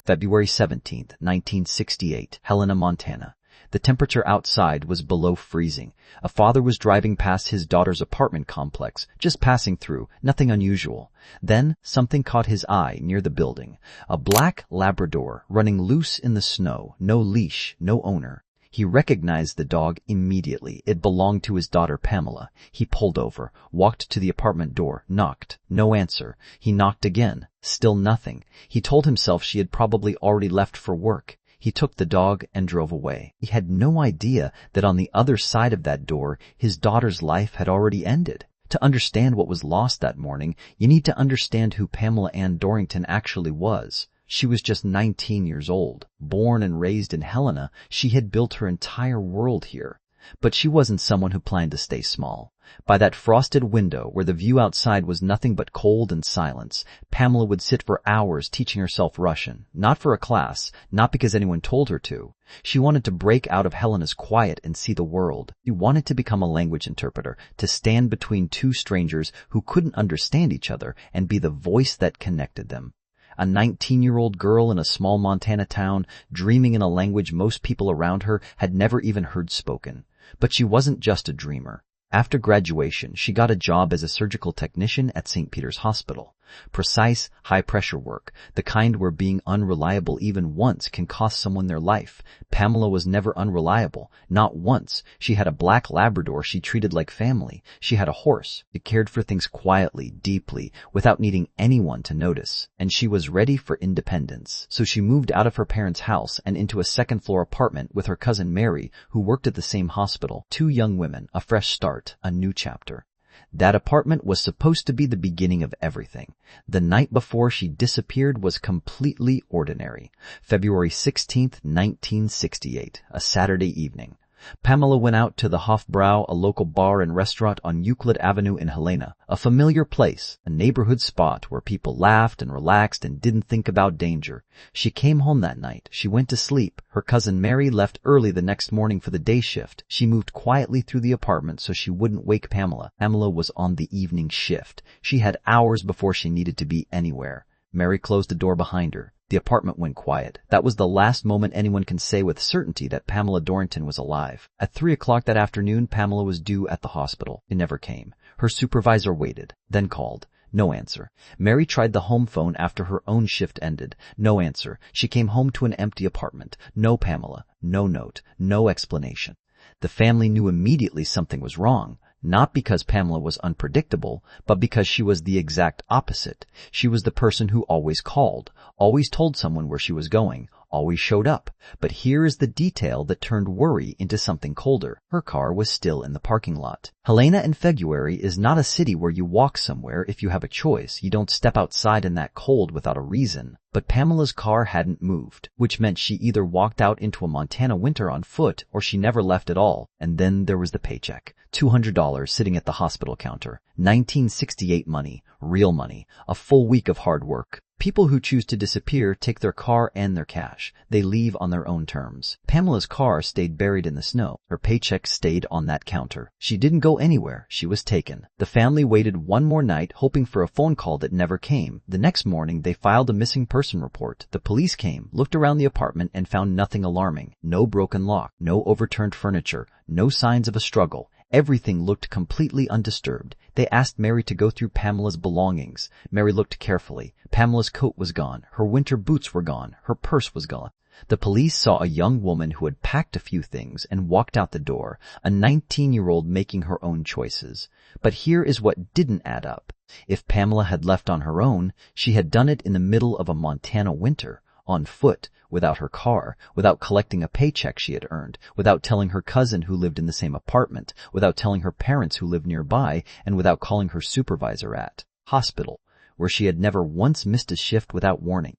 February 17, 1968, Helena, Montana. The temperature outside was below freezing. A father was driving past his daughter's apartment complex, just passing through, nothing unusual. Then something caught his eye near the building. A black Labrador running loose in the snow, no leash, no owner. He recognized the dog immediately. It belonged to his daughter Pamela. He pulled over, walked to the apartment door, knocked. No answer. He knocked again. Still nothing. He told himself she had probably already left for work. He took the dog and drove away. He had no idea that on the other side of that door, his daughter's life had already ended. To understand what was lost that morning, you need to understand who Pamela Dorrington actually was. She was just 19 years old. Born and raised in Helena, she had built her entire world here. But she wasn't someone who planned to stay small. By that frosted window, where the view outside was nothing but cold and silence, Pamela would sit for hours teaching herself Russian. Not for a class, not because anyone told her to. She wanted to break out of Helena's quiet and see the world. She wanted to become a language interpreter, to stand between two strangers who couldn't understand each other and be the voice that connected them. A 19-year-old girl in a small Montana town, dreaming in a language most people around her had never even heard spoken. But she wasn't just a dreamer. After graduation, she got a job as a surgical technician at St. Peter's Hospital. Precise, high-pressure work, the kind where being unreliable even once can cost someone their life. Pamela was never unreliable, not once. She had a black Labrador she treated like family. She had a horse. She cared for things quietly, deeply, without needing anyone to notice. And she was ready for independence. So she moved out of her parents' house and into a second-floor apartment with her cousin Mary, who worked at the same hospital. Two young women, a fresh start, a new chapter. That apartment was supposed to be the beginning of everything. The night before she disappeared was completely ordinary. February 16, 1968, a Saturday evening. Pamela went out to the Hofbrau, a local bar and restaurant on Euclid Avenue in Helena, a familiar place, a neighborhood spot where people laughed and relaxed and didn't think about danger. She came home that night. She went to sleep. Her cousin Mary left early the next morning for the day shift. She moved quietly through the apartment so she wouldn't wake Pamela. Pamela was on the evening shift. She had hours before she needed to be anywhere. Mary closed the door behind her. The apartment went quiet. That was the last moment anyone can say with certainty that Pamela Dorrington was alive. At 3 o'clock that afternoon, Pamela was due at the hospital. It never came. Her supervisor waited, then called. No answer. Mary tried the home phone after her own shift ended. No answer. She came home to an empty apartment. No Pamela. No note. No explanation. The family knew immediately something was wrong. Not because Pamela was unpredictable, but because she was the exact opposite. She was the person who always called, always told someone where she was going, always showed up. But here is the detail that turned worry into something colder. Her car was still in the parking lot. Helena in February is not a city where you walk somewhere if you have a choice. You don't step outside in that cold without a reason. But Pamela's car hadn't moved, which meant she either walked out into a Montana winter on foot or she never left at all. And then there was the paycheck. $200 sitting at the hospital counter. 1968 money, real money, a full week of hard work. People who choose to disappear take their car and their cash. They leave on their own terms. Pamela's car stayed buried in the snow. Her paycheck stayed on that counter. She didn't go anywhere. She was taken. The family waited one more night, hoping for a phone call that never came. The next morning, they filed a missing person report. The police came, looked around the apartment, and found nothing alarming. No broken lock, no overturned furniture, no signs of a struggle. Everything looked completely undisturbed. They asked Mary to go through Pamela's belongings. Mary looked carefully. Pamela's coat was gone. Her winter boots were gone. Her purse was gone. The police saw a young woman who had packed a few things and walked out the door, a 19-year-old making her own choices. But here is what didn't add up. If Pamela had left on her own, she had done it in the middle of a Montana winter, on foot, without her car, without collecting a paycheck she had earned, without telling her cousin who lived in the same apartment, without telling her parents who lived nearby, and without calling her supervisor at hospital, where she had never once missed a shift without warning.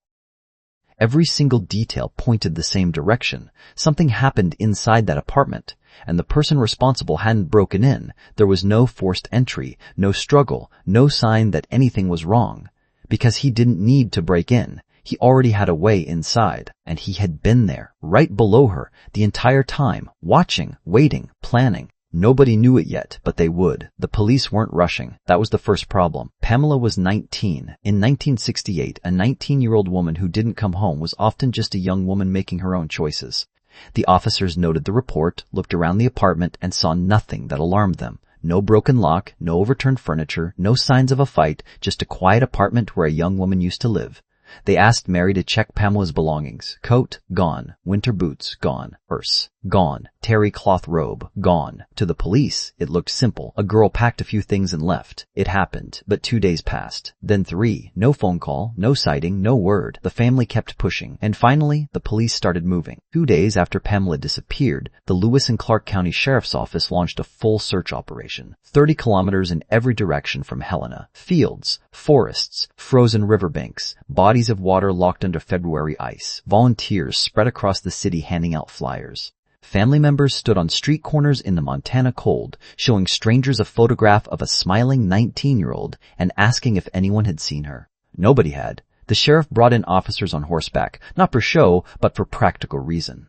Every single detail pointed the same direction. Something happened inside that apartment, and the person responsible hadn't broken in. There was no forced entry, no struggle, no sign that anything was wrong, because he didn't need to break in. He already had a way inside, and he had been there, right below her, the entire time, watching, waiting, planning. Nobody knew it yet, but they would. The police weren't rushing. That was the first problem. Pamela was 19. In 1968, a 19-year-old woman who didn't come home was often just a young woman making her own choices. The officers noted the report, looked around the apartment, and saw nothing that alarmed them. No broken lock, no overturned furniture, no signs of a fight, just a quiet apartment where a young woman used to live. They asked Mary to check Pamela's belongings. Coat, gone. Winter boots, gone. Purse, gone. Terry cloth robe, gone. To the police, it looked simple. A girl packed a few things and left. It happened, but 2 days passed. Then 3. No phone call, no sighting, no word. The family kept pushing. And finally, the police started moving. 2 days after Pamela disappeared, the Lewis and Clark County Sheriff's Office launched a full search operation. 30 kilometers in every direction from Helena. Fields, forests, frozen riverbanks, bodies of water locked under February ice. Volunteers spread across the city handing out flyers. Family members stood on street corners in the Montana cold, showing strangers a photograph of a smiling 19-year-old and asking if anyone had seen her. Nobody had. The sheriff brought in officers on horseback, not for show, but for practical reason.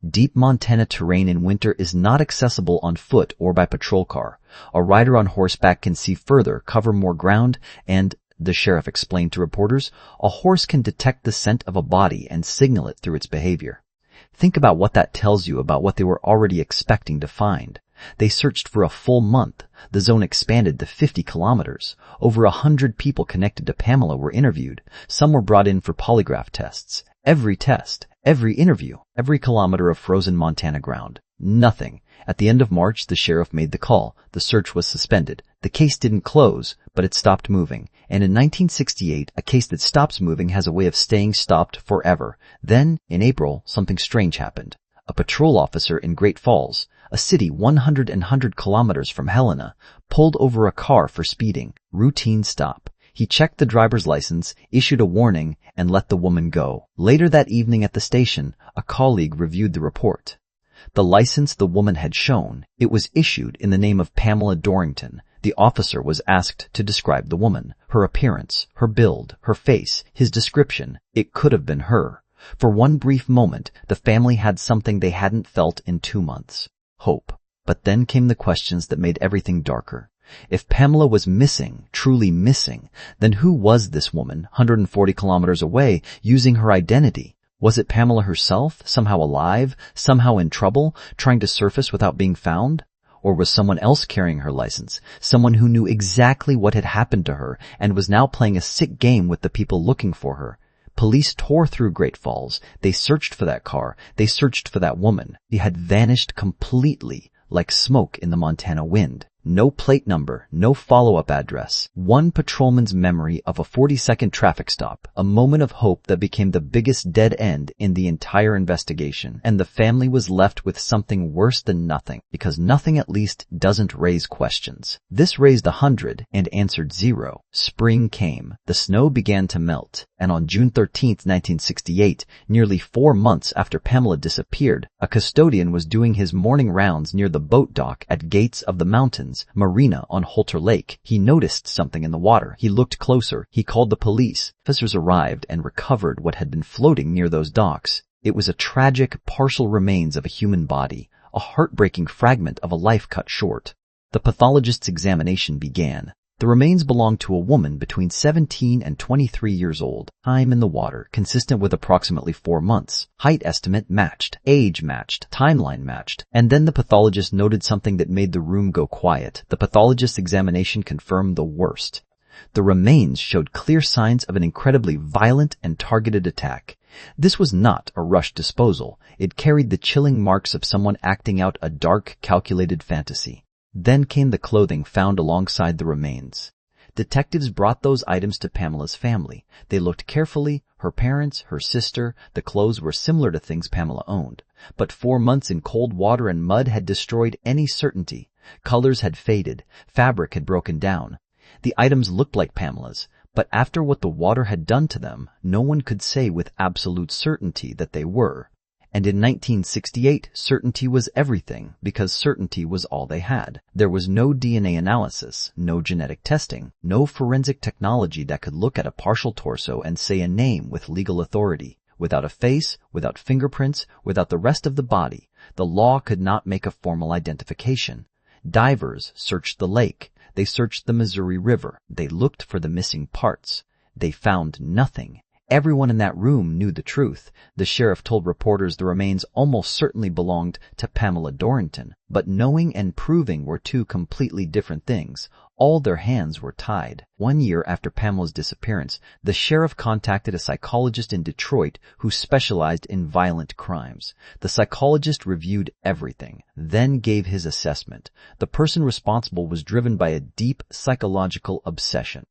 Deep Montana terrain in winter is not accessible on foot or by patrol car. A rider on horseback can see further, cover more ground, and, the sheriff explained to reporters, a horse can detect the scent of a body and signal it through its behavior. Think about what that tells you about what they were already expecting to find. They searched for a full month. The zone expanded to 50 kilometers. Over 100 people connected to Pamela were interviewed. Some were brought in for polygraph tests. Every test, every interview, every kilometer of frozen Montana ground. Nothing. At the end of March, the sheriff made the call. The search was suspended. The case didn't close, but it stopped moving. And in 1968, a case that stops moving has a way of staying stopped forever. Then, in April, something strange happened. A patrol officer in Great Falls, a city 100 kilometers from Helena, pulled over a car for speeding. Routine stop. He checked the driver's license, issued a warning, and let the woman go. Later that evening at the station, a colleague reviewed the report. The license the woman had shown, it was issued in the name of Pamela Dorrington. The officer was asked to describe the woman, her appearance, her build, her face, his description. It could have been her. For one brief moment, the family had something they hadn't felt in 2 months. Hope. But then came the questions that made everything darker. If Pamela was missing, truly missing, then who was this woman, 140 kilometers away, using her identity? Was it Pamela herself, somehow alive, somehow in trouble, trying to surface without being found? Or was someone else carrying her license, someone who knew exactly what had happened to her and was now playing a sick game with the people looking for her? Police tore through Great Falls. They searched for that car. They searched for that woman. She had vanished completely, like smoke in the Montana wind. No plate number, no follow-up address. One patrolman's memory of a 40-second traffic stop, a moment of hope that became the biggest dead end in the entire investigation. And the family was left with something worse than nothing, because nothing at least doesn't raise questions. This raised 100 and answered 0. Spring came. The snow began to melt. And on June 13, 1968, nearly 4 months after Pamela disappeared, a custodian was doing his morning rounds near the boat dock at Gates of the Mountains Marina on Holter Lake. He noticed something in the water. He looked closer. He called the police. Officers arrived and recovered what had been floating near those docks. It was a tragic, partial remains of a human body, a heartbreaking fragment of a life cut short. The pathologist's examination began. The remains belonged to a woman between 17 and 23 years old. Time in the water, consistent with approximately 4 months. Height estimate matched. Age matched. Timeline matched. And then the pathologist noted something that made the room go quiet. The pathologist's examination confirmed the worst. The remains showed clear signs of an incredibly violent and targeted attack. This was not a rushed disposal. It carried the chilling marks of someone acting out a dark, calculated fantasy. Then came the clothing found alongside the remains. Detectives brought those items to Pamela's family. They looked carefully. Her parents, her sister, the clothes were similar to things Pamela owned. But 4 months in cold water and mud had destroyed any certainty. Colors had faded. Fabric had broken down. The items looked like Pamela's, but after what the water had done to them, no one could say with absolute certainty that they were. And in 1968, certainty was everything, because certainty was all they had. There was no DNA analysis, no genetic testing, no forensic technology that could look at a partial torso and say a name with legal authority. Without a face, without fingerprints, without the rest of the body, the law could not make a formal identification. Divers searched the lake. They searched the Missouri River. They looked for the missing parts. They found nothing. Everyone in that room knew the truth. The sheriff told reporters the remains almost certainly belonged to Pamela Dorrington, but knowing and proving were two completely different things. All their hands were tied. 1 year after Pamela's disappearance, the sheriff contacted a psychologist in Detroit who specialized in violent crimes. The psychologist reviewed everything, then gave his assessment. The person responsible was driven by a deep psychological obsession.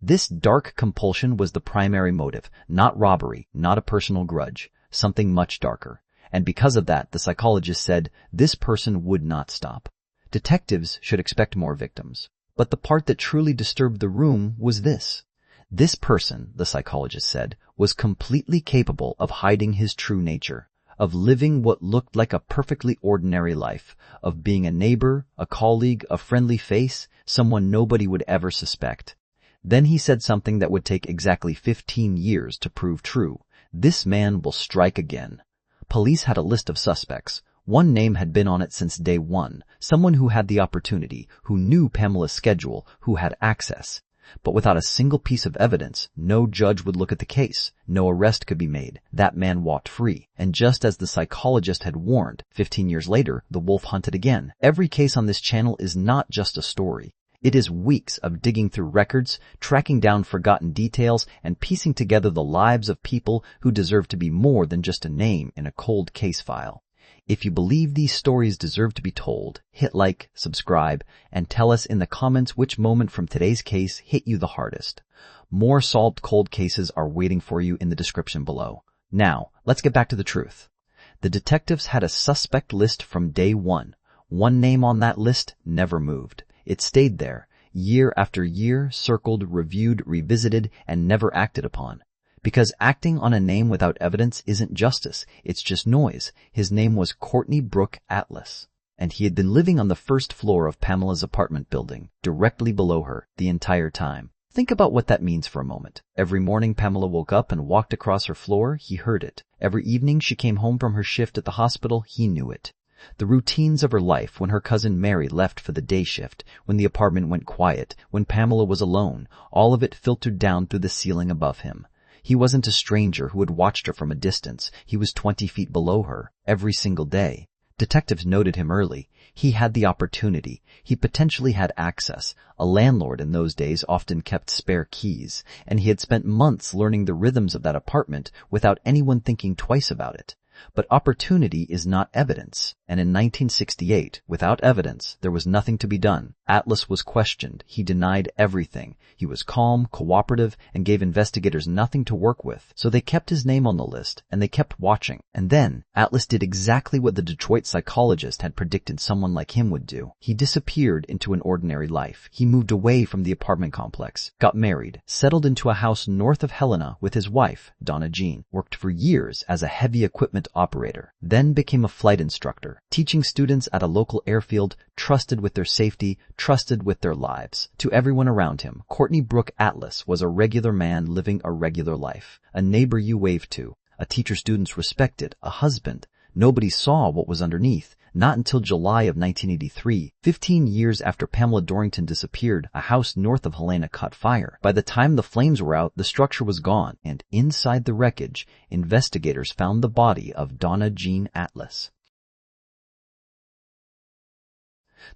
This dark compulsion was the primary motive, not robbery, not a personal grudge, something much darker. And because of that, the psychologist said, this person would not stop. Detectives should expect more victims. But the part that truly disturbed the room was this. This person, the psychologist said, was completely capable of hiding his true nature, of living what looked like a perfectly ordinary life, of being a neighbor, a colleague, a friendly face, someone nobody would ever suspect. Then he said something that would take exactly 15 years to prove true. This man will strike again. Police had a list of suspects. One name had been on it since day one, someone who had the opportunity, who knew Pamela's schedule, who had access. But without a single piece of evidence, no judge would look at the case. No arrest could be made. That man walked free. And just as the psychologist had warned, 15 years later, the wolf hunted again. Every case on this channel is not just a story. It is weeks of digging through records, tracking down forgotten details, and piecing together the lives of people who deserve to be more than just a name in a cold case file. If you believe these stories deserve to be told, hit like, subscribe, and tell us in the comments which moment from today's case hit you the hardest. More solved cold cases are waiting for you in the description below. Now, let's get back to the truth. The detectives had a suspect list from day one. One name on that list never moved. It stayed there, year after year, circled, reviewed, revisited, and never acted upon. Because acting on a name without evidence isn't justice, it's just noise. His name was Courtney Atlas, and he had been living on the first floor of Pamela's apartment building, directly below her, the entire time. Think about what that means for a moment. Every morning Pamela woke up and walked across her floor, he heard it. Every evening she came home from her shift at the hospital, he knew it. The routines of her life, when her cousin Mary left for the day shift, when the apartment went quiet, when Pamela was alone, all of it filtered down through the ceiling above him. He wasn't a stranger who had watched her from a distance. He was 20 feet below her, every single day. Detectives noted him early. He had the opportunity. He potentially had access. A landlord in those days often kept spare keys, and he had spent months learning the rhythms of that apartment without anyone thinking twice about it. But opportunity is not evidence, and in 1968, without evidence, there was nothing to be done. Atlas was questioned. He denied everything. He was calm, cooperative, and gave investigators nothing to work with. So they kept his name on the list, and they kept watching. And then, Atlas did exactly what the Detroit psychologist had predicted someone like him would do. He disappeared into an ordinary life. He moved away from the apartment complex, got married, settled into a house north of Helena with his wife, Donna Jean, worked for years as a heavy equipment operator, then became a flight instructor, teaching students at a local airfield, trusted with their safety, trusted with their lives. To everyone around him, Courtney Atlas was a regular man living a regular life, a neighbor you waved to, a teacher students respected, a husband. Nobody saw what was underneath. Not until July of 1983, 15 years after Pamela Dorington disappeared, a house north of Helena caught fire. By the time the flames were out, the structure was gone, and inside the wreckage, investigators found the body of Donna Jean Atlas.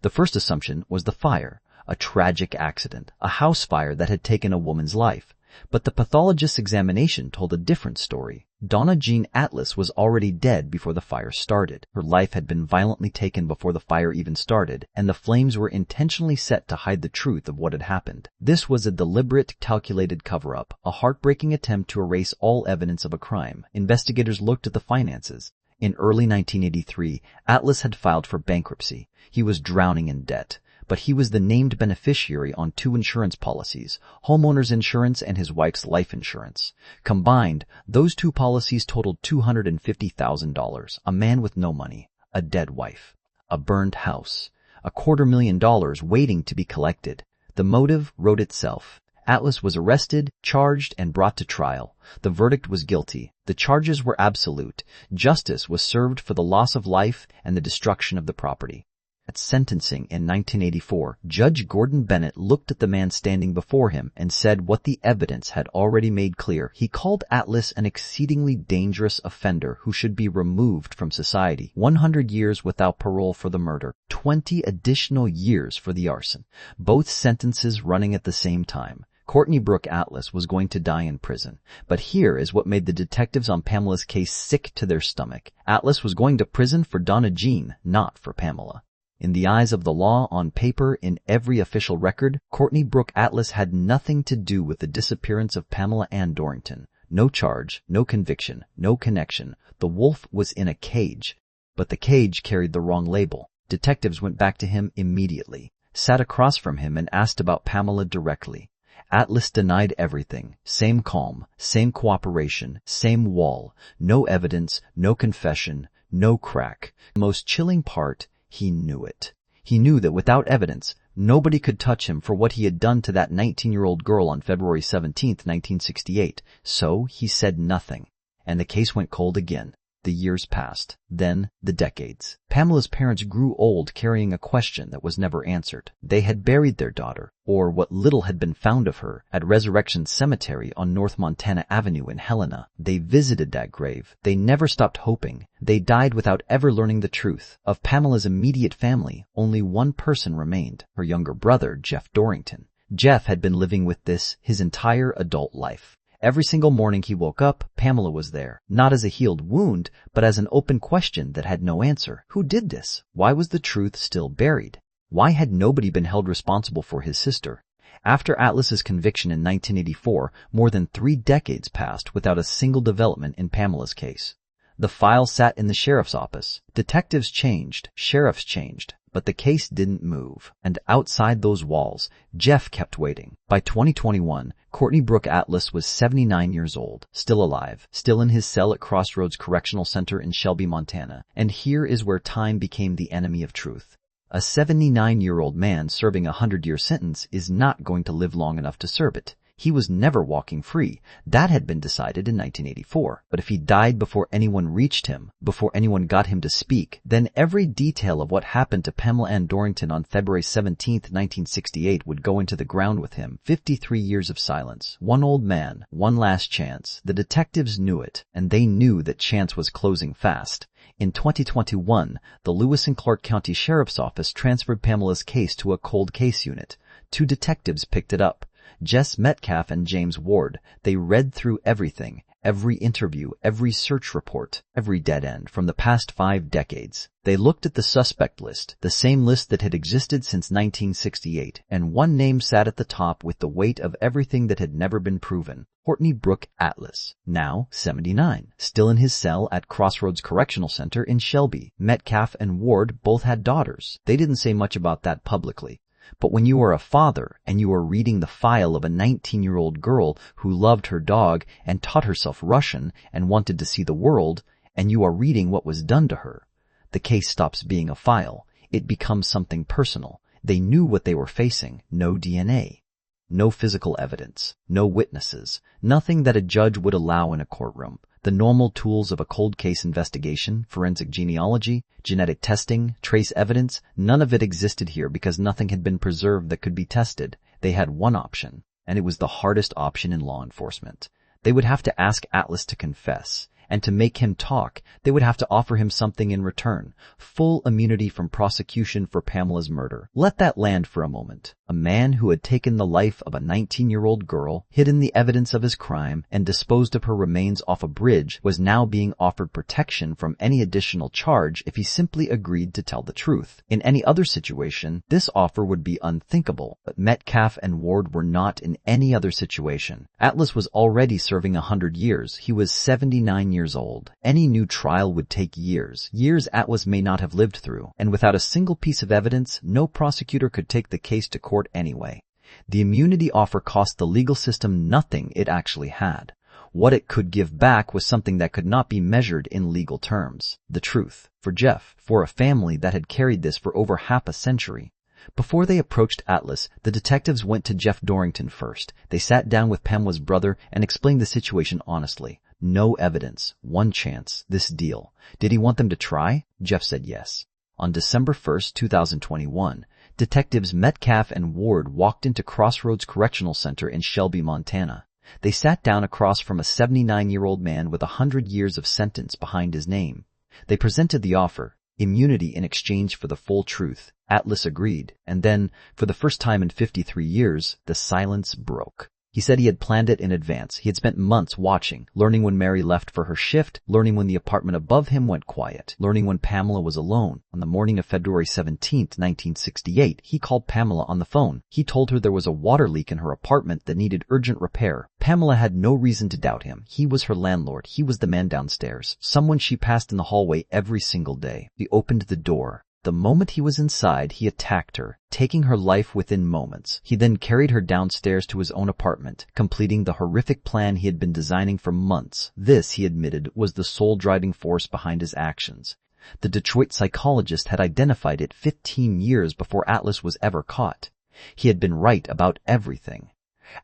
The first assumption was the fire, a tragic accident, a house fire that had taken a woman's life. But the pathologist's examination told a different story. Donna Jean Atlas was already dead before the fire started. Her life had been violently taken before the fire even started, and the flames were intentionally set to hide the truth of what had happened. This was a deliberate, calculated cover-up, a heartbreaking attempt to erase all evidence of a crime. Investigators looked at the finances. In early 1983, Atlas had filed for bankruptcy. He was drowning in debt. But he was the named beneficiary on 2 insurance policies, homeowner's insurance and his wife's life insurance. Combined, those 2 policies totaled $250,000, a man with no money, a dead wife, a burned house, $250,000 waiting to be collected. The motive wrote itself. Atlas was arrested, charged, and brought to trial. The verdict was guilty. The charges were absolute. Justice was served for the loss of life and the destruction of the property. At sentencing in 1984, Judge Gordon Bennett looked at the man standing before him and said what the evidence had already made clear. He called Atlas an exceedingly dangerous offender who should be removed from society. 100 years without parole for the murder, 20 additional years for the arson, both sentences running at the same time. Courtney Brooke Atlas was going to die in prison. But here is what made the detectives on Pamela's case sick to their stomach. Atlas was going to prison for Donna Jean, not for Pamela. In the eyes of the law, on paper, in every official record, Courtney Brooke Atlas had nothing to do with the disappearance of Pamela Dorrington. No charge, no conviction, no connection. The wolf was in a cage, but the cage carried the wrong label. Detectives went back to him immediately, sat across from him and asked about Pamela directly. Atlas denied everything. Same calm, same cooperation, same wall. No evidence, no confession, no crack. The most chilling part, he knew it. He knew that without evidence, nobody could touch him for what he had done to that 19-year-old girl on February 17, 1968. So he said nothing, and the case went cold again. The years passed, then the decades. Pamela's parents grew old carrying a question that was never answered. They had buried their daughter, or what little had been found of her, at Resurrection Cemetery on North Montana Avenue in Helena. They visited that grave. They never stopped hoping. They died without ever learning the truth. Of Pamela's immediate family, only one person remained, her younger brother, Jeff Dorrington. Jeff had been living with this his entire adult life. Every single morning he woke up, Pamela was there, not as a healed wound, but as an open question that had no answer. Who did this? Why was the truth still buried? Why had nobody been held responsible for his sister? After Atlas's conviction in 1984, more than 3 decades passed without a single development in Pamela's case. The file sat in the sheriff's office. Detectives changed, sheriffs changed, but the case didn't move. And outside those walls, Jeff kept waiting. By 2021, Courtney Brooke Atlas was 79 years old, still alive, still in his cell at Crossroads Correctional Center in Shelby, Montana. And here is where time became the enemy of truth. A 79-year-old man serving a 100-year sentence is not going to live long enough to serve it. He was never walking free. That had been decided in 1984. But if he died before anyone reached him, before anyone got him to speak, then every detail of what happened to Pamela Dorrington on February 17, 1968 would go into the ground with him. 53 years of silence. One old man, one last chance. The detectives knew it, and they knew that chance was closing fast. In 2021, the Lewis and Clark County Sheriff's Office transferred Pamela's case to a cold case unit. 2 detectives picked it up. Jess Metcalf and James Ward. They read through everything, every interview, every search report, every dead end from the past 5 decades. They looked at the suspect list, the same list that had existed since 1968, and one name sat at the top with the weight of everything that had never been proven. Courtney Brooke Atlas, now 79, still in his cell at Crossroads Correctional Center in Shelby. Metcalf and Ward both had daughters. They didn't say much about that publicly. But when you are a father and you are reading the file of a 19-year-old girl who loved her dog and taught herself Russian and wanted to see the world, and you are reading what was done to her, the case stops being a file. It becomes something personal. They knew what they were facing. No DNA. No physical evidence. No witnesses. Nothing that a judge would allow in a courtroom. The normal tools of a cold case investigation, forensic genealogy, genetic testing, trace evidence, none of it existed here because nothing had been preserved that could be tested. They had one option, and it was the hardest option in law enforcement. They would have to ask Atlas to confess, and to make him talk, they would have to offer him something in return. Full immunity from prosecution for Pamela's murder. Let that land for a moment. A man who had taken the life of a 19-year-old girl, hidden the evidence of his crime, and disposed of her remains off a bridge was now being offered protection from any additional charge if he simply agreed to tell the truth. In any other situation, this offer would be unthinkable, but Metcalf and Ward were not in any other situation. Atlas was already serving 100 years. He was 79 years old. Any new trial would take years. Years Atlas may not have lived through. And without a single piece of evidence, no prosecutor could take the case to court anyway. The immunity offer cost the legal system nothing it actually had. What it could give back was something that could not be measured in legal terms. The truth. For Jeff. For a family that had carried this for over half a century. Before they approached Atlas, the detectives went to Jeff Dorrington first. They sat down with Pamela's brother and explained the situation honestly. No evidence. One chance. This deal. Did he want them to try? Jeff said yes. On December 1, 2021, detectives Metcalf and Ward walked into Crossroads Correctional Center in Shelby, Montana. They sat down across from a 79-year-old man with 100 years of sentence behind his name. They presented the offer, immunity in exchange for the full truth. Atlas agreed, and then, for the first time in 53 years, the silence broke. He said he had planned it in advance. He had spent months watching, learning when Mary left for her shift, learning when the apartment above him went quiet, learning when Pamela was alone. On the morning of February 17, 1968, he called Pamela on the phone. He told her there was a water leak in her apartment that needed urgent repair. Pamela had no reason to doubt him. He was her landlord. He was the man downstairs, someone she passed in the hallway every single day. He opened the door. The moment he was inside, he attacked her, taking her life within moments. He then carried her downstairs to his own apartment, completing the horrific plan he had been designing for months. This, he admitted, was the sole driving force behind his actions. The Detroit psychologist had identified it 15 years before Atlas was ever caught. He had been right about everything.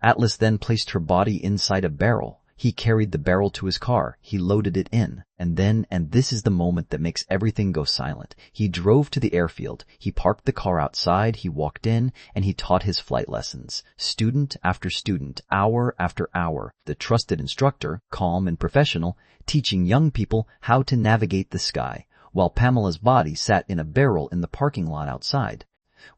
Atlas then placed her body inside a barrel. He carried the barrel to his car. He loaded it in. And then, and this is the moment that makes everything go silent, he drove to the airfield. He parked the car outside. He walked in, and he taught his flight lessons. Student after student, hour after hour, the trusted instructor, calm and professional, teaching young people how to navigate the sky, while Pamela's body sat in a barrel in the parking lot outside.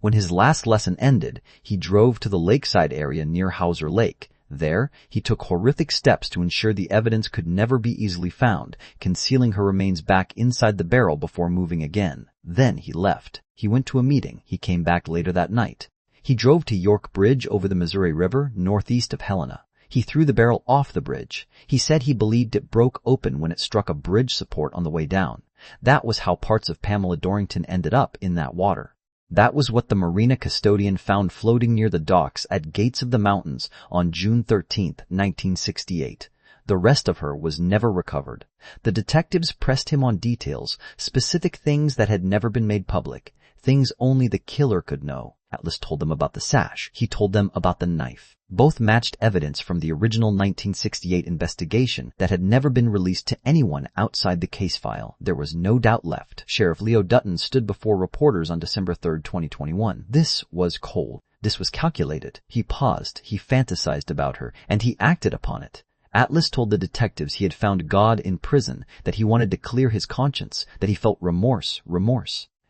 When his last lesson ended, he drove to the lakeside area near Hauser Lake. There, he took horrific steps to ensure the evidence could never be easily found, concealing her remains back inside the barrel before moving again. Then he left. He went to a meeting. He came back later that night. He drove to York Bridge over the Missouri River, northeast of Helena. He threw the barrel off the bridge. He said he believed it broke open when it struck a bridge support on the way down. That was how parts of Pamela Dorington ended up in that water. That was what the marina custodian found floating near the docks at Gates of the Mountains on June 13, 1968. The rest of her was never recovered. The detectives pressed him on details, specific things that had never been made public, things only the killer could know. Atlas told them about the sash. He told them about the knife. Both matched evidence from the original 1968 investigation that had never been released to anyone outside the case file. There was no doubt left. Sheriff Leo Dutton stood before reporters on December 3, 2021. This was cold. This was calculated. He paused. He fantasized about her, and he acted upon it. Atlas told the detectives he had found God in prison, that he wanted to clear his conscience, that he felt remorse.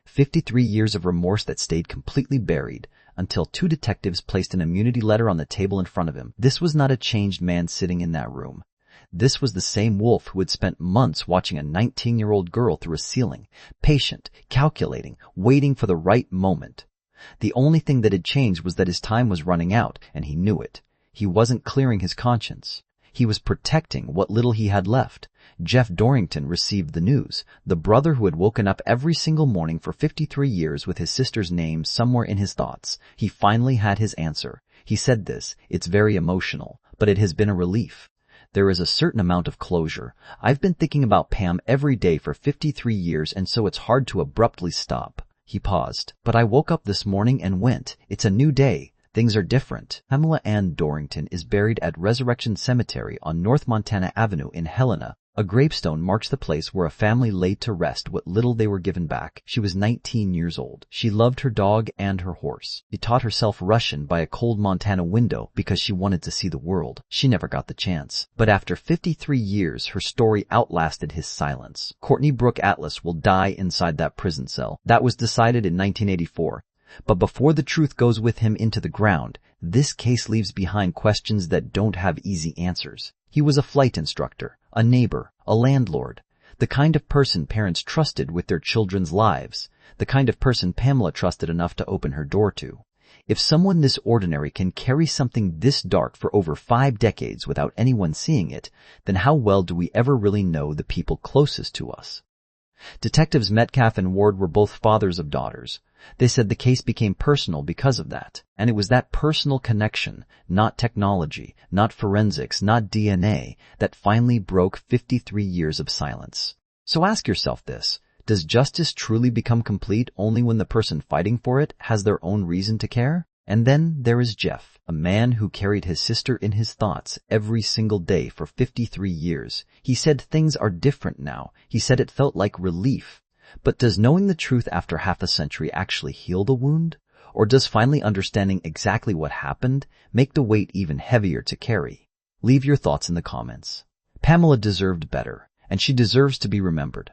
53 years of remorse that stayed completely buried, until two detectives placed an immunity letter on the table in front of him. This was not a changed man sitting in that room. This was the same wolf who had spent months watching a 19-year-old girl through a ceiling, patient, calculating, waiting for the right moment. The only thing that had changed was that his time was running out, and he knew it. He wasn't clearing his conscience. He was protecting what little he had left. Jeff Dorrington received the news. The brother who had woken up every single morning for 53 years with his sister's name somewhere in his thoughts. He finally had his answer. He said this, "It's very emotional, but it has been a relief. There is a certain amount of closure. I've been thinking about Pam every day for 53 years, and so it's hard to abruptly stop." He paused. "But I woke up this morning and went. It's a new day. Things are different." Pamela Ann Dorrington is buried at Resurrection Cemetery on North Montana Avenue in Helena. A gravestone marks the place where a family laid to rest what little they were given back. She was 19 years old. She loved her dog and her horse. She taught herself Russian by a cold Montana window because she wanted to see the world. She never got the chance. But after 53 years, her story outlasted his silence. Courtney Brooke Atlas will die inside that prison cell. That was decided in 1984. But before the truth goes with him into the ground, this case leaves behind questions that don't have easy answers. He was a flight instructor, a neighbor, a landlord, the kind of person parents trusted with their children's lives, the kind of person Pamela trusted enough to open her door to. If someone this ordinary can carry something this dark for over 5 decades without anyone seeing it, then how well do we ever really know the people closest to us? Detectives Metcalf and Ward were both fathers of daughters. They said the case became personal because of that. And it was that personal connection, not technology, not forensics, not DNA, that finally broke 53 years of silence. So ask yourself this. Does justice truly become complete only when the person fighting for it has their own reason to care? And then there is Jeff, a man who carried his sister in his thoughts every single day for 53 years. He said things are different now. He said it felt like relief. But does knowing the truth after half a century actually heal the wound? Or does finally understanding exactly what happened make the weight even heavier to carry? Leave your thoughts in the comments. Pamela deserved better, and she deserves to be remembered.